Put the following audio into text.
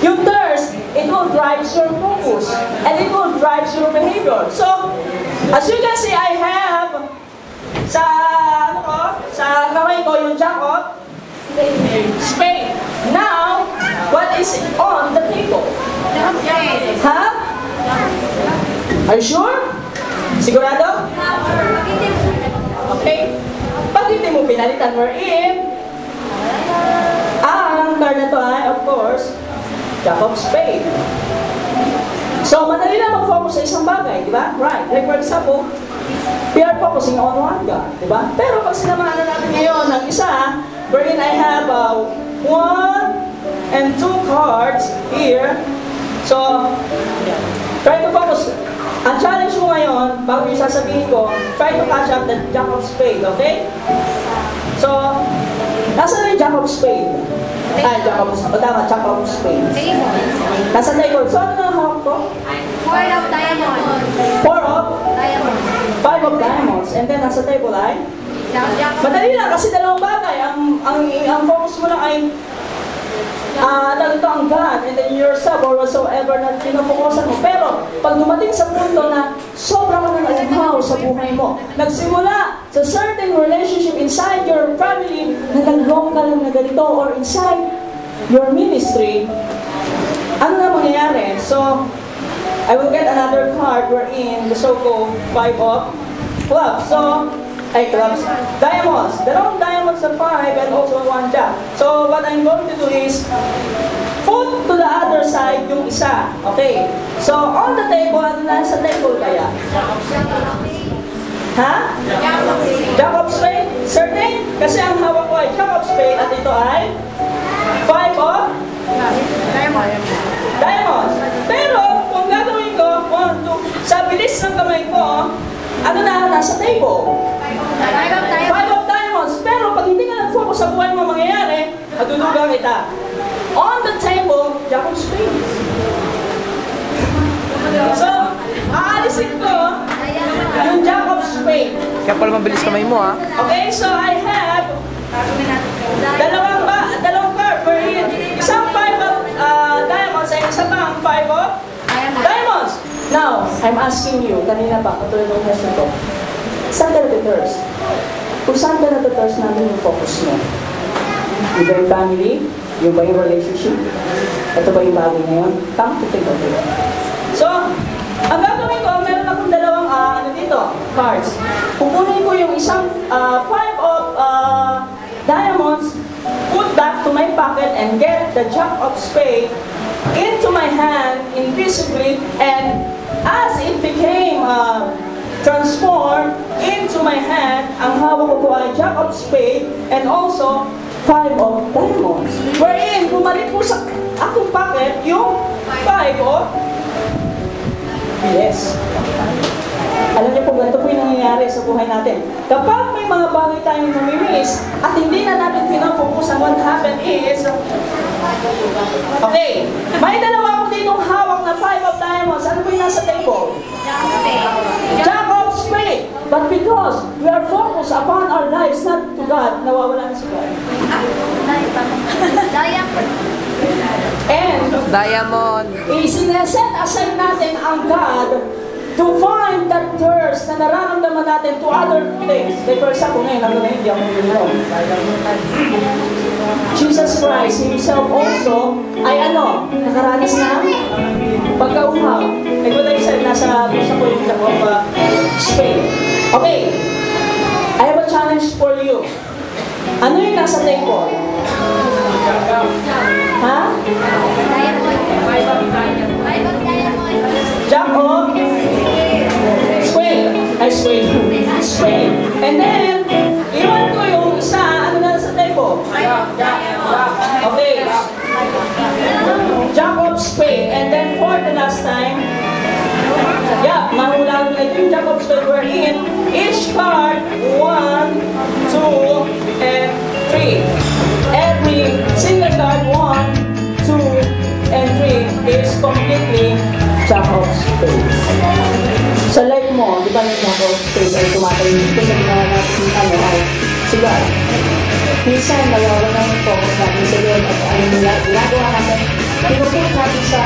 yung thirst, it will drive your focus and it will drive your behavior. So, as you can see, I have sa kamay ko yung jack of spade. Now, what is on the table? Ha? Are you sure? Sigurado? Okay. Pag hindi mo pinalitan, we're in. Ang card na to ay, of course, jack of spade. So, madali lang mag-focus sa isang bagay, di ba? Right. Like for example, we are focusing on one guy, di ba? Pero pag sinamahan na natin ngayon ng isa, wherein I have 1 and 2 cards here. So, try to focus. Ang challenge mo ngayon, bago yung sasabihin ko, try to catch up the jack of spade, okay? So, nasa na yung jack of spade? Ay, jack of spade. Nasa table. So, ano na hawak ko? 4 of diamonds. 4 of? Diamonds. 5 of diamonds. And then, nasa table ay? Madali lang kasi dalawang bagay. Ang focus mo lang ay ang God and then yourself or whatsoever na pinafokusan mo. Pero, pag dumating sa punto na sobrang ka ng alimaw sa buhay mo, nagsimula sa certain relationship inside your family na nag-wrong ka lang na ganito or inside your ministry, ano na mangyayari? So, I will get another card wherein the so-called 5 of clubs. So, clubs. Diamonds. Dalawang diamonds sa 5 and also 1 jack. So, what I'm going to do is put to the other side yung isa. Okay. So, on the table, ano na sa table kaya? Ha? Jack of spade. Certain? Kasi ang hawak ko ay jack of spade at ito ay 5 of diamonds. Pero, kung gagawin ko, 1, 2, sa bilis ng kamay ko, ano na nasa table? 5 of diamonds. Pero pag hindi ka nag-focus sa buhay mo mangyayari, matulugan kita. On the table, jack of spades. So, aalisin ko yung jack of spades. Kaya pala mabilis kamay mo, ha? Okay, so I have dalawang card for isang 5 of diamonds at isang pang 5 of diamonds. Now, I'm asking you, kanina pa, katulad ng question ko, saan ka na-thirst? Kung saan ka na-thirst namin yung focus mo? Yung ba yung family? Yung ba yung relationship? Ito ba yung bagay na yun? Come to think of it. So, ang gagawin ko, meron akong dalawang dito, cards. Pupunin ko yung isang 5 of diamonds, put back to my pocket and get the jack of spade into my hand invisibly, and as it became transformed into my hand, ang hawak ko po ay jack of spade and also 5 of diamonds. Wherein, bumalik po sa akong pocket yung 5 of yes. Alam niyo po, ganito po yung nangyayari sa buhay natin. Kapag may mga bagay tayong namimiss at hindi na natin pinafokusan, what happened is, okay, may dalawa ko ditong hawak na 5 of diamonds. Ano po yung nasa table? Jack of spade. But because we are focused upon our lives, not to God, nawawala na si God. And Diamond. isineset aside natin ang God to find that thirst na nararamdaman natin to other things. Like for example, ngayon, ang hindi ako nilong. Jesus Christ Himself also ay nakaranas na pagkauhaw. Like what I said, nasa pusa ko yung jack of spade. Okay, I have a challenge for you. Ano yung nasa table? Ha? Jack of spade. Spade. And then, iwan ko yung isa, ano na sa table? Okay. Jack of spade. And then for the last time, mahulaan ulit yung jack of spade. We're in each card, 1, 2, and 3. Every single card, 1, 2, and 3 is completely jack of spades. Sa life mo, di ba yung jack of spades ay tumatay dito sa ginagawa natin ay si God. Minsan, nawawala ng focus natin sa Lord at ginagawa natin, pinuput natin sa